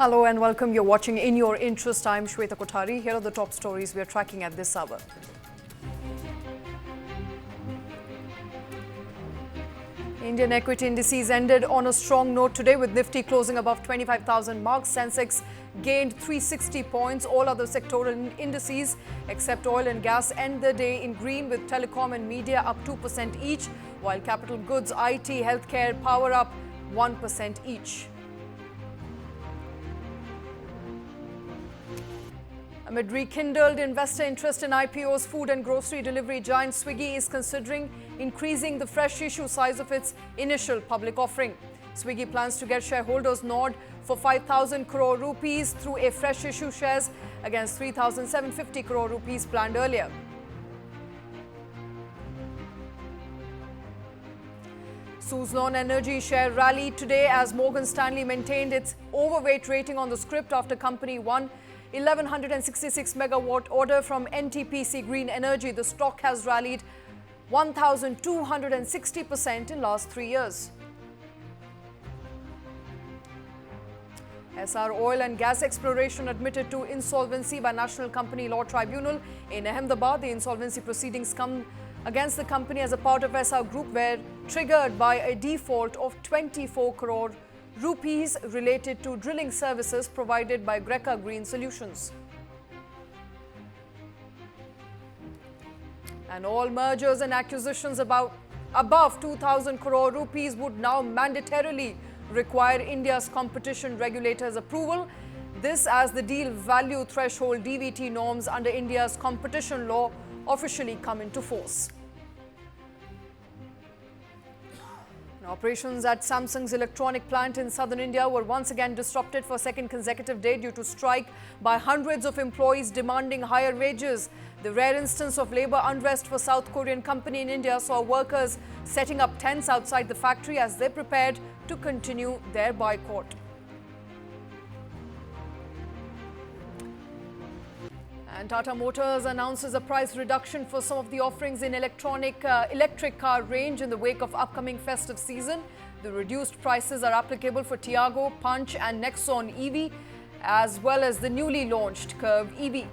Hello and welcome. You're watching In Your Interest. I'm Shweta Kothari. Here are the top stories we are tracking at this hour. Indian equity indices ended on a strong note today with Nifty closing above 25,000 marks. Sensex gained 360 points. All other sectoral indices except oil and gas end the day in green with telecom and media up 2% each, while capital goods, IT, healthcare, power up 1% each. Amid rekindled investor interest in IPOs, food and grocery delivery giant Swiggy is considering increasing the fresh issue size of its initial public offering. Swiggy plans to get shareholders' nod for 5,000 crore rupees through a fresh issue shares against 3,750 crore rupees planned earlier. Suzlon Energy share rallied today as Morgan Stanley maintained its overweight rating on the script after company won 1,166 megawatt order from NTPC Green Energy. The stock has rallied 1,260% in last 3 years. SR Oil and Gas Exploration admitted to insolvency by National Company Law Tribunal in Ahmedabad. The insolvency proceedings come against the company as a part of SR Group were triggered by a default of 24 crore rupees related to drilling services provided by Greca Green Solutions. And all mergers and acquisitions above 2,000 crore rupees would now mandatorily require India's competition regulator's approval. This as the deal value threshold DVT norms under India's competition law officially come into force. Operations at Samsung's electronic plant in southern India were once again disrupted for a second consecutive day due to strike by hundreds of employees demanding higher wages. The rare instance of labor unrest for South Korean company in India saw workers setting up tents outside the factory as they prepared to continue their boycott. And Tata Motors announces a price reduction for some of the offerings in electric car range in the wake of upcoming festive season. The reduced prices are applicable for Tiago, Punch and Nexon EV as well as the newly launched Curvv EV.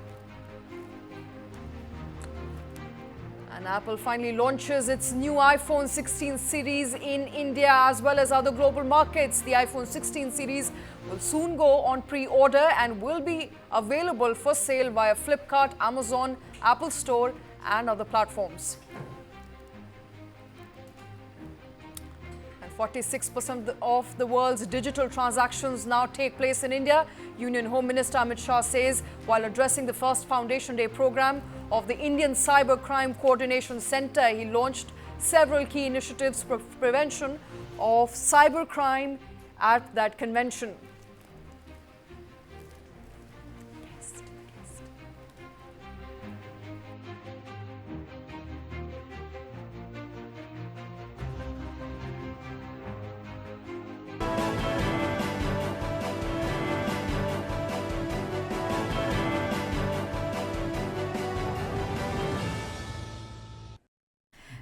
And Apple finally launches its new iPhone 16 series in India as well as other global markets. The iPhone 16 series will soon go on pre-order and will be available for sale via Flipkart, Amazon, Apple Store and other platforms. And 46% of the world's digital transactions now take place in India. Union Home Minister Amit Shah says while addressing the first Foundation Day program of the Indian Cyber Crime Coordination Centre, he launched several key initiatives for prevention of cyber crime at that convention.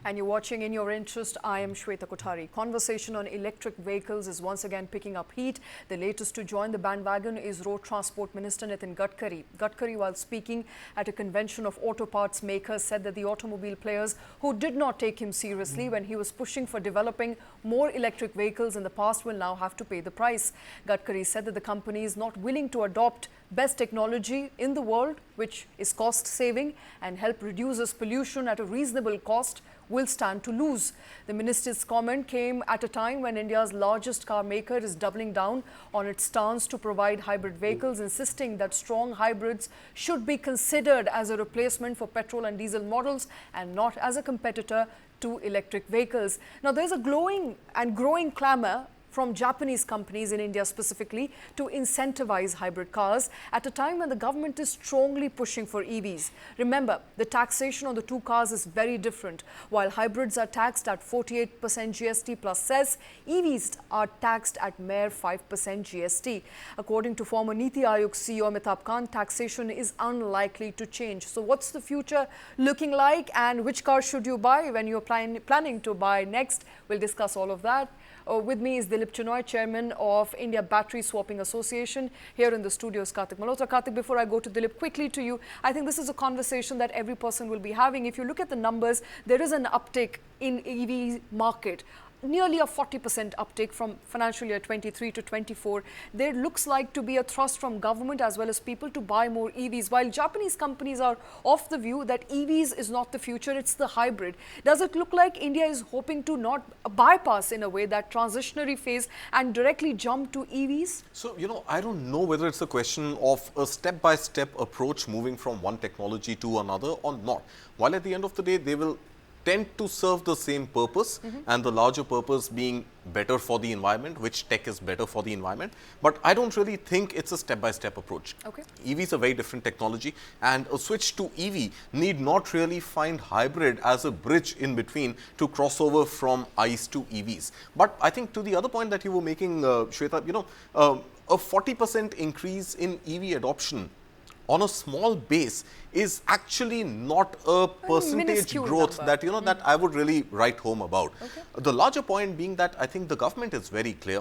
And you're watching In Your Interest. I am Shweta Kothari. Conversation on electric vehicles is once again picking up heat. The latest to join the bandwagon is Road Transport Minister Nitin Gadkari. Gadkari, while speaking at a convention of auto parts makers, said that the automobile players who did not take him seriously when he was pushing for developing more electric vehicles in the past will now have to pay the price. Gadkari said that the company is not willing to adopt best technology in the world, which is cost saving and help reduces pollution at a reasonable cost, will stand to lose. The minister's comment came at a time when India's largest car maker is doubling down on its stance to provide hybrid vehicles, insisting that strong hybrids should be considered as a replacement for petrol and diesel models and not as a competitor to electric vehicles. Now, there's a growing clamor from Japanese companies in India specifically to incentivize hybrid cars at a time when the government is strongly pushing for EVs. Remember, the taxation on the two cars is very different. While hybrids are taxed at 48% GST plus cess, EVs are taxed at mere 5% GST. According to former Niti Aayog CEO Amitabh Kant, taxation is unlikely to change. So what's the future looking like and which car should you buy when you're planning to buy next? We'll discuss all of that With me is Dilip Chinoy, Chairman of India Battery Swapping Association. Here in the studio is Karthik Malhotra. Karthik, before I go to Dilip, quickly to you, I think this is a conversation that every person will be having. If you look at the numbers, there is an uptick in EV market. Nearly a 40% uptake from financial year 23 to 24. There looks like to be a thrust from government as well as people to buy more EVs. While Japanese companies are of the view that EVs is not the future, it's the hybrid. Does it look like India is hoping to not bypass in a way that transitionary phase and directly jump to EVs? So, I don't know whether it's a question of a step-by-step approach moving from one technology to another or not. While at the end of the day, they will tend to serve the same purpose, and the larger purpose being better for the environment, which tech is better for the environment. But I don't really think it's a step-by-step approach. Okay. EV is a very different technology, and a switch to EV need not really find hybrid as a bridge in between to cross over from ICE to EVs. But I think to the other point that you were making, Shweta, a 40% increase in EV adoption on a small base is actually not a percentage growth number that, that I would really write home about. Okay. The larger point being that I think the government is very clear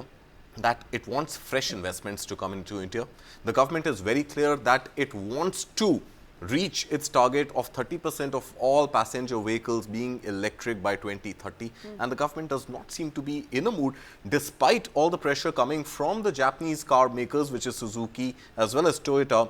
that it wants fresh investments to come into India. The government is very clear that it wants to reach its target of 30% of all passenger vehicles being electric by 2030. And the government does not seem to be in a mood, despite all the pressure coming from the Japanese car makers, which is Suzuki as well as Toyota,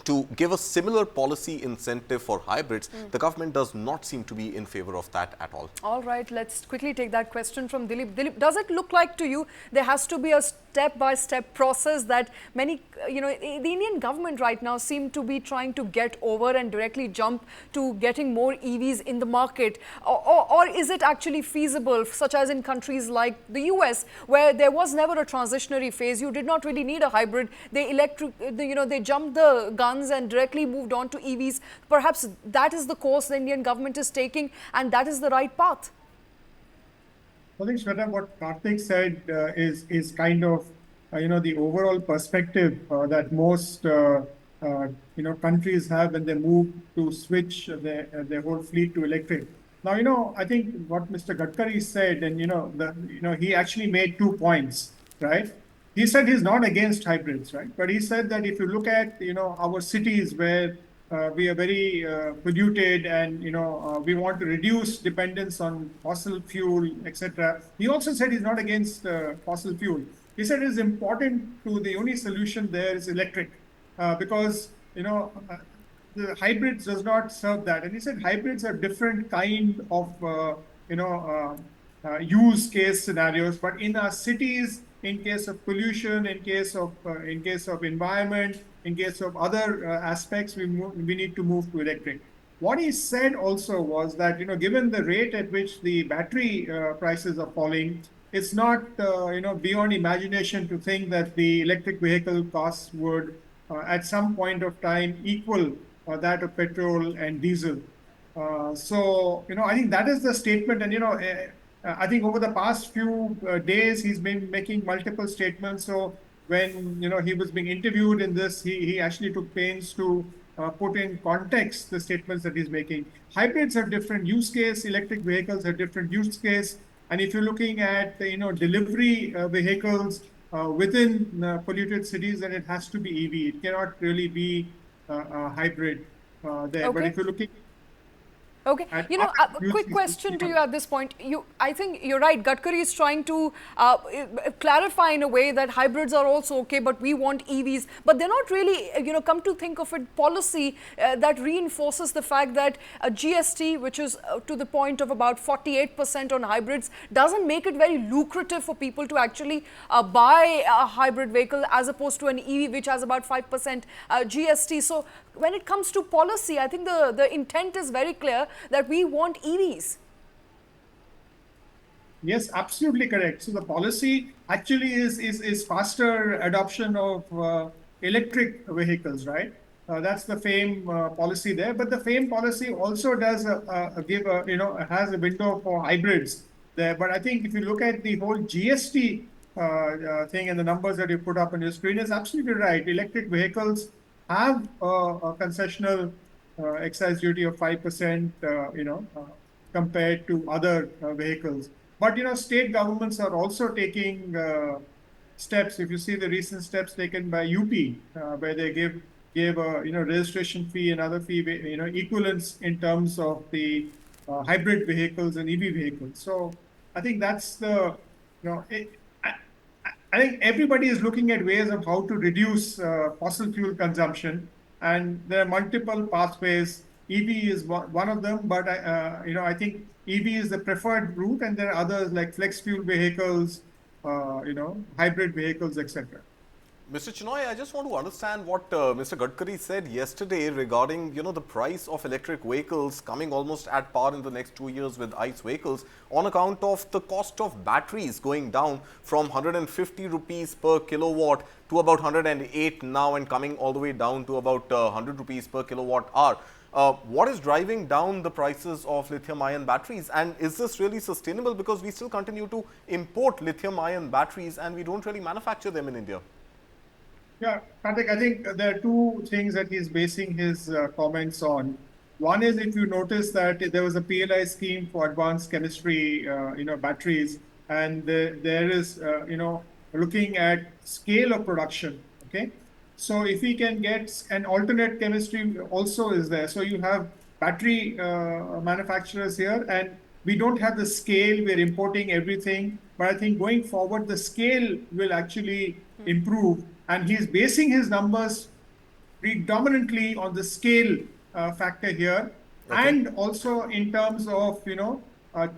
to give a similar policy incentive for hybrids. The government does not seem to be in favor of that at all. All right, let's quickly take that question from Dilip. Dilip, does it look like to you there has to be a step-by-step process that many, the Indian government right now seem to be trying to get over and directly jump to getting more EVs in the market? Or is it actually feasible, such as in countries like the US, where there was never a transitionary phase? You did not really need a hybrid. They they jumped the guns and directly moved on to EVs. Perhaps that is the course the Indian government is taking, and that is the right path. I think, Shweta, what Karthik said is kind of, the overall perspective that most, countries have when they move to switch their whole fleet to electric. Now, I think what Mr. Gadkari said, and, he actually made 2 points, right? He said he's not against hybrids, right? But he said that if you look at, our cities where we are very polluted and, we want to reduce dependence on fossil fuel, etc. He also said he's not against fossil fuel. He said it's important the only solution there is electric because, the hybrids does not serve that. And he said hybrids are different kind of, use case scenarios, but in our cities, in case of pollution, in case of environment, in case of other aspects, we need to move to electric. What he said also was that, given the rate at which the battery prices are falling, it's not, beyond imagination to think that the electric vehicle costs would, at some point of time, equal that of petrol and diesel. So, I think that is the statement. And, I think over the past few days, he's been making multiple statements. So when, he was being interviewed in this, he actually took pains to put in context the statements that he's making. Hybrids have different use case. Electric vehicles have different use case. And if you're looking at, delivery vehicles within polluted cities, then it has to be EV. It cannot really be a hybrid there. Okay. But if you're looking... Okay, a quick question to you at this point. I think you're right. Gadkari is trying to clarify in a way that hybrids are also okay, but we want EVs. But they're not really, come to think of it, policy that reinforces the fact that a GST, which is to the point of about 48% on hybrids, doesn't make it very lucrative for people to actually buy a hybrid vehicle as opposed to an EV, which has about 5% GST. So when it comes to policy, I think the intent is very clear that we want EVs. Yes, absolutely correct. So the policy actually is faster adoption of electric vehicles, right? That's the FAME policy there. But the FAME policy also does has a window for hybrids there. But I think if you look at the whole GST thing and the numbers that you put up on your screen, is absolutely right. Electric vehicles have a concessional excise duty of 5%, compared to other vehicles. But state governments are also taking steps. If you see the recent steps taken by UP, where they gave a registration fee and other fee equivalence in terms of the hybrid vehicles and EV vehicles. So I think that's the I think everybody is looking at ways of how to reduce fossil fuel consumption, and there are multiple pathways. EV is one of them, but I think EV is the preferred route, and there are others like flex fuel vehicles, hybrid vehicles, etc. Mr. Chinoy, I just want to understand what Mr. Gadkari said yesterday regarding, the price of electric vehicles coming almost at par in the next 2 years with ICE vehicles on account of the cost of batteries going down from 150 rupees per kilowatt to about 108 now and coming all the way down to about 100 rupees per kilowatt hour. What is driving down the prices of lithium-ion batteries, and is this really sustainable, because we still continue to import lithium-ion batteries and we don't really manufacture them in India? Yeah, Karthik, I think there are two things that he's basing his comments on. One is, if you notice that there was a PLI scheme for advanced chemistry, batteries, and there is, looking at scale of production. Okay, so if we can get an alternate chemistry also is there. So you have battery manufacturers here, and we don't have the scale. We're importing everything, but I think going forward, the scale will actually improve. And he's basing his numbers predominantly on the scale factor here, Okay. and also in terms of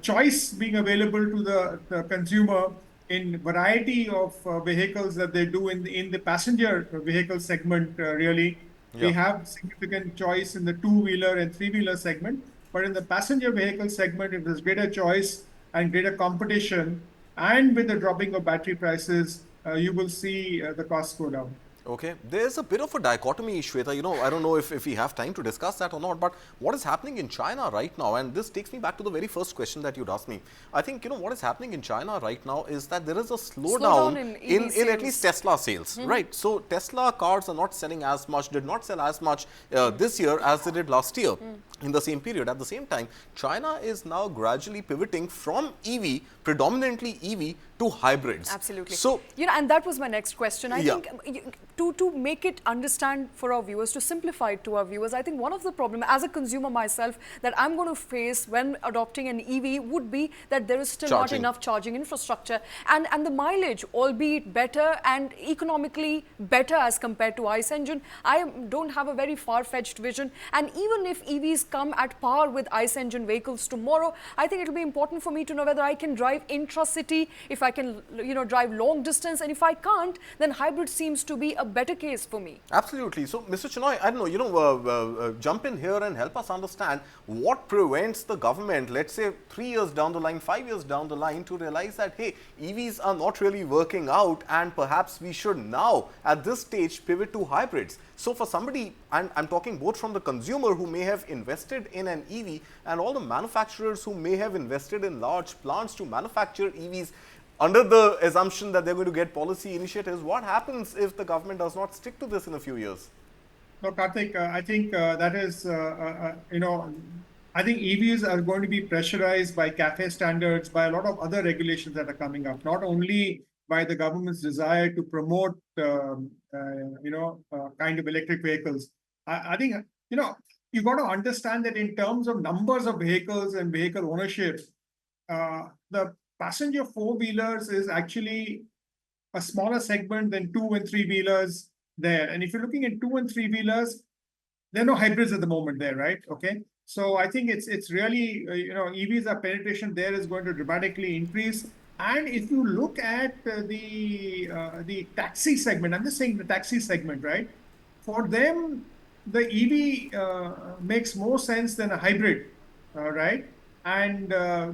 choice being available to the consumer in variety of vehicles that they do in the passenger vehicle segment. Really, Yeah. they have significant choice in the two-wheeler and three-wheeler segment, but in the passenger vehicle segment, if there's greater choice and greater competition, and with the dropping of battery prices, you will see the costs go down. Okay, there's a bit of a dichotomy, Shweta. I don't know if we have time to discuss that or not, but what is happening in China right now, and this takes me back to the very first question that you'd asked me. I think, what is happening in China right now is that there is a slowdown in EV in at least Tesla sales, right? So Tesla cars are not selling as much, did not sell as much this year as they did last year in the same period. At the same time, China is now gradually pivoting from EV, predominantly EV, to hybrids. Absolutely. So, and that was my next question. I Yeah. think to make it understand for our viewers, to simplify it to our viewers, I think one of the problems as a consumer myself that I'm going to face when adopting an EV would be that there is still not Charging. enough charging infrastructure, and the mileage, albeit better and economically better as compared to ICE engine, I don't have a very far-fetched vision. And even if EVs come at par with ICE engine vehicles tomorrow, I think it will be important for me to know whether I can drive intra-city, if I can drive long distance, and if I can't, then hybrid seems to be a better case for me. absolutely. So, Mr. Chinoy, I don't know, jump in here and help us understand what prevents the government, let's say 3 years down the line, 5 years down the line, to realize that, hey, EVs are not really working out and perhaps we should now, at this stage, pivot to hybrids. So, for somebody, and I'm talking both from the consumer who may have invested in an EV and all the manufacturers who may have invested in large plants to manufacture EVs, under the assumption that they're going to get policy initiatives, what happens if the government does not stick to this in a few years? No, Karthik, I think that is, I think EVs are going to be pressurized by CAFE standards, by a lot of other regulations that are coming up, not only by the government's desire to promote, kind of electric vehicles. I think, you got to understand that in terms of numbers of vehicles and vehicle ownership, the passenger four-wheelers is actually a smaller segment than two and three-wheelers there. And if you're looking at two and three-wheelers, there are no hybrids at the moment there, right? Okay. So I think it's really, EVs, are penetration there is going to dramatically increase. And if you look at the taxi segment, I'm just saying the taxi segment, right? For them, the EV makes more sense than a hybrid, right? And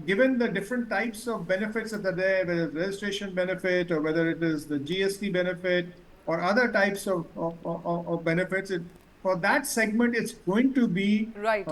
given the different types of benefits that are there, whether it's registration benefit or whether it is the GST benefit or other types of benefits, for that segment, it's going to be Right.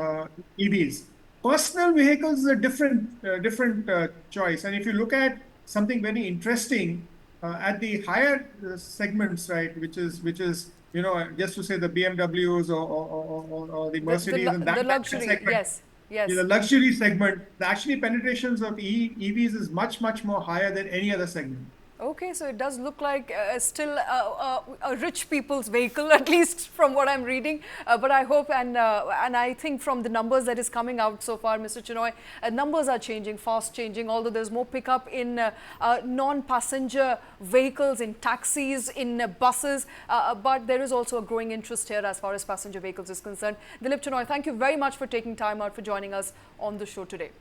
EVs. Personal vehicles is a different choice. And if you look at something very interesting at the higher segments, right, which is just to say the BMWs or the Mercedes and that the luxury, segment. yes. Yes. In the luxury segment, the actually penetrations of EVs is much, much more higher than any other segment. Okay, so it does look like still a rich people's vehicle, at least from what I'm reading. But I hope and I think from the numbers that is coming out so far, Mr. Chinoy, numbers are changing, fast changing. Although there's more pickup in non-passenger vehicles, in taxis, in buses, but there is also a growing interest here as far as passenger vehicles is concerned. Dilip Chinoy, thank you very much for taking time out for joining us on the show today.